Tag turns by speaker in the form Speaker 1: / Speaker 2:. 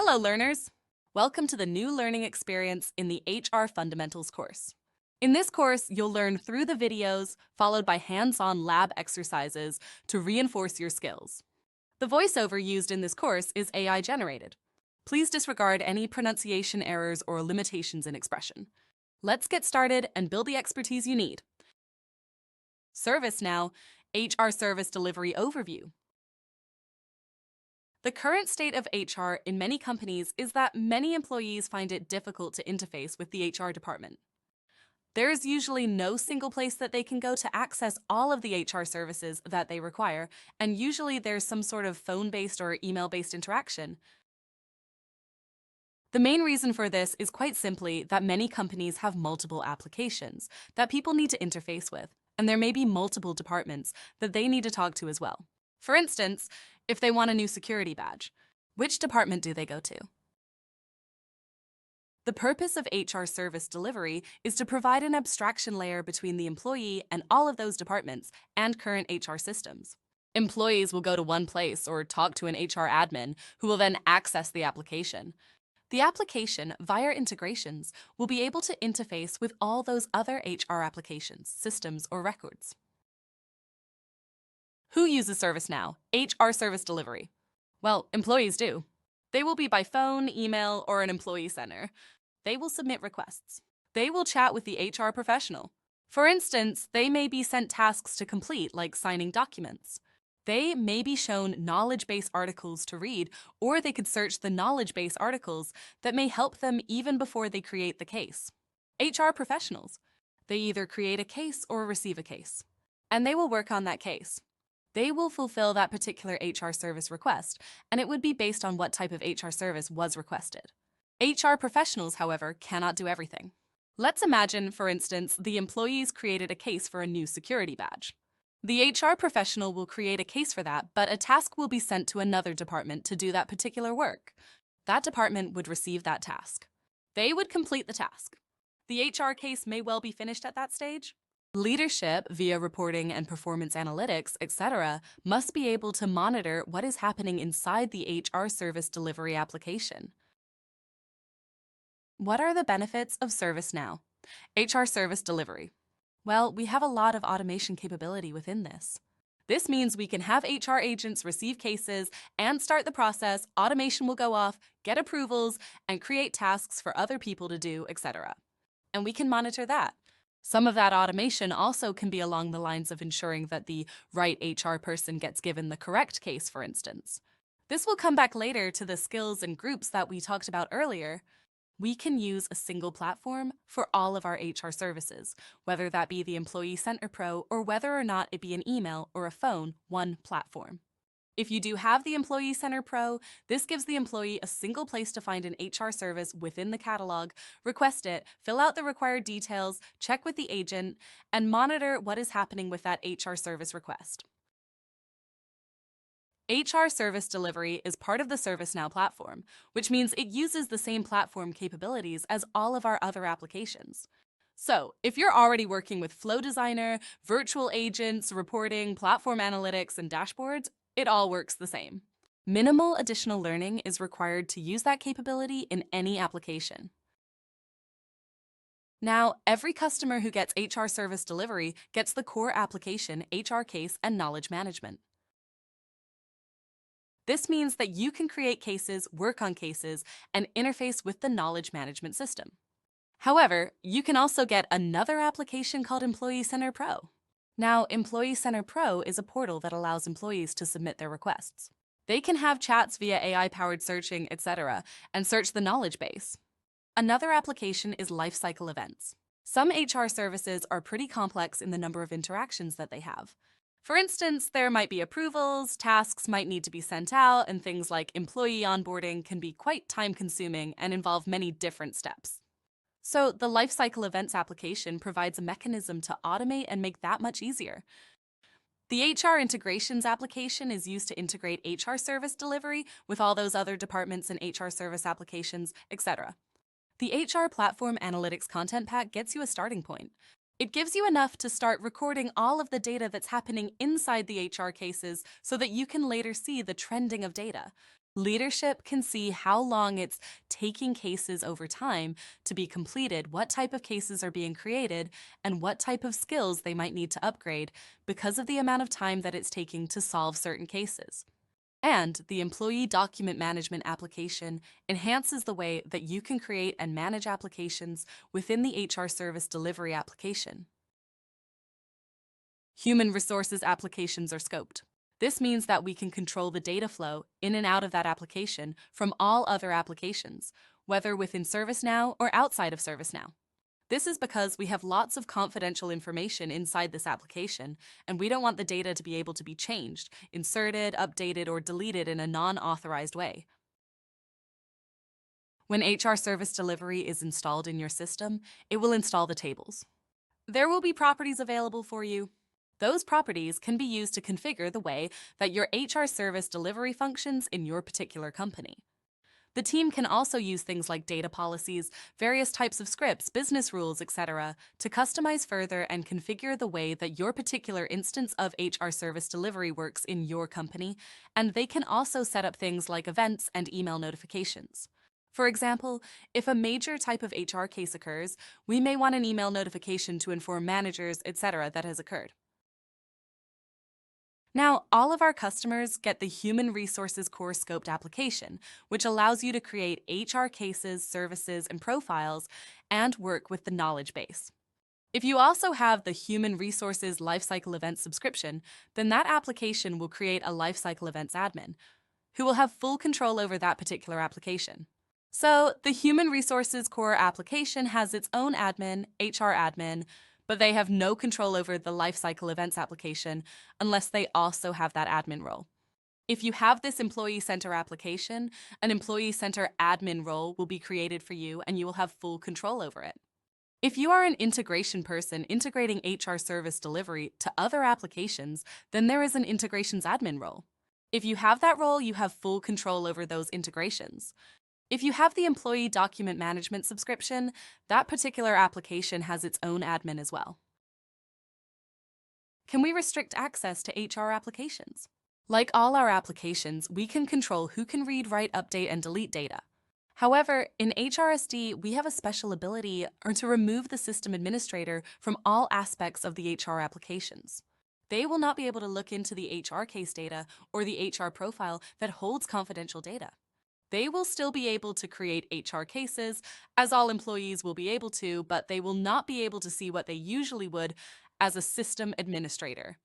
Speaker 1: Hello, learners! Welcome to the new learning experience in the HR Fundamentals course. In this course, you'll learn through the videos, followed by hands-on lab exercises to reinforce your skills. The voiceover used in this course is AI generated. Please disregard any pronunciation errors or limitations in expression. Let's get started and build the expertise you need. ServiceNow, HR Service Delivery Overview. The current state of HR in many companies is that many employees find it difficult to interface with the HR department. There is usually no single place that they can go to access all of the HR services that they require, and usually there's some sort of phone-based or email-based interaction. The main reason for this is quite simply that many companies have multiple applications that people need to interface with, and there may be multiple departments that they need to talk to as well. For instance, if they want a new security badge, which department do they go to? The purpose of HR service delivery is to provide an abstraction layer between the employee and all of those departments and current HR systems. Employees will go to one place or talk to an HR admin who will then access the application. The application, via integrations, will be able to interface with all those other HR applications, systems, or records. Who uses ServiceNow, HR service delivery? Well, employees do. They will be by phone, email, or an employee center. They will submit requests. They will chat with the HR professional. For instance, they may be sent tasks to complete, like signing documents. They may be shown knowledge base articles to read, or they could search the knowledge base articles that may help them even before they create the case. HR professionals. They either create a case or receive a case, and they will work on that case. They will fulfill that particular HR service request, and it would be based on what type of HR service was requested. HR professionals, however, cannot do everything. Let's imagine, for instance, the employees created a case for a new security badge. The HR professional will create a case for that, but a task will be sent to another department to do that particular work. That department would receive that task. They would complete the task. The HR case may well be finished at that stage. Leadership, via reporting and performance analytics, etc., must be able to monitor what is happening inside the HR service delivery application. What are the benefits of ServiceNow? HR service delivery. Well, we have a lot of automation capability within this. This means we can have HR agents receive cases and start the process, automation will go off, get approvals, and create tasks for other people to do, etc. And we can monitor that. Some of that automation also can be along the lines of ensuring that the right HR person gets given the correct case, for instance. This will come back later to the skills and groups that we talked about earlier. We can use a single platform for all of our HR services, whether that be the Employee Center Pro or whether or not it be an email or a phone, one platform. If you do have the Employee Center Pro, this gives the employee a single place to find an HR service within the catalog, request it, fill out the required details, check with the agent, and monitor what is happening with that HR service request. HR service delivery is part of the ServiceNow platform, which means it uses the same platform capabilities as all of our other applications. So, if you're already working with Flow Designer, virtual agents, reporting, platform analytics, and dashboards, it all works the same. Minimal additional learning is required to use that capability in any application. Now, every customer who gets HR service delivery gets the core application, HR case, and knowledge management. This means that you can create cases, work on cases, and interface with the knowledge management system. However, you can also get another application called Employee Center Pro. Now, Employee Center Pro is a portal that allows employees to submit their requests. They can have chats via AI-powered searching, etc., and search the knowledge base. Another application is Lifecycle Events. Some HR services are pretty complex in the number of interactions that they have. For instance, there might be approvals, tasks might need to be sent out, and things like employee onboarding can be quite time-consuming and involve many different steps. So the Lifecycle Events application provides a mechanism to automate and make that much easier. The HR Integrations application is used to integrate HR service delivery with all those other departments and HR service applications, etc. The HR Platform Analytics Content Pack gets you a starting point. It gives you enough to start recording all of the data that's happening inside the HR cases so that you can later see the trending of data. Leadership can see how long it's taking cases over time to be completed, what type of cases are being created, and what type of skills they might need to upgrade because of the amount of time that it's taking to solve certain cases. And the Employee Document Management application enhances the way that you can create and manage applications within the HR Service Delivery application. Human resources applications are scoped. This means that we can control the data flow in and out of that application from all other applications, whether within ServiceNow or outside of ServiceNow. This is because we have lots of confidential information inside this application, and we don't want the data to be able to be changed, inserted, updated, or deleted in a non-authorized way. When HR Service Delivery is installed in your system, it will install the tables. There will be properties available for you. Those properties can be used to configure the way that your HR service delivery functions in your particular company. The team can also use things like data policies, various types of scripts, business rules, etc., to customize further and configure the way that your particular instance of HR service delivery works in your company, and they can also set up things like events and email notifications. For example, if a major type of HR case occurs, we may want an email notification to inform managers, etc., that has occurred. Now, all of our customers get the Human Resources Core Scoped application, which allows you to create HR cases, services, and profiles, and work with the knowledge base. If you also have the Human Resources Lifecycle Events subscription, then that application will create a Lifecycle Events admin, who will have full control over that particular application. So, the Human Resources Core application has its own admin, HR admin, but they have no control over the Lifecycle Events application unless they also have that admin role. If you have this Employee Center application, an Employee Center admin role will be created for you and you will have full control over it. If you are an integration person integrating HR service delivery to other applications, then there is an integrations admin role. If you have that role, you have full control over those integrations. If you have the Employee Document Management subscription, that particular application has its own admin as well. Can we restrict access to HR applications? Like all our applications, we can control who can read, write, update, and delete data. However, in HRSD, we have a special ability to remove the system administrator from all aspects of the HR applications. They will not be able to look into the HR case data or the HR profile that holds confidential data. They will still be able to create HR cases, as all employees will be able to, but they will not be able to see what they usually would as a system administrator.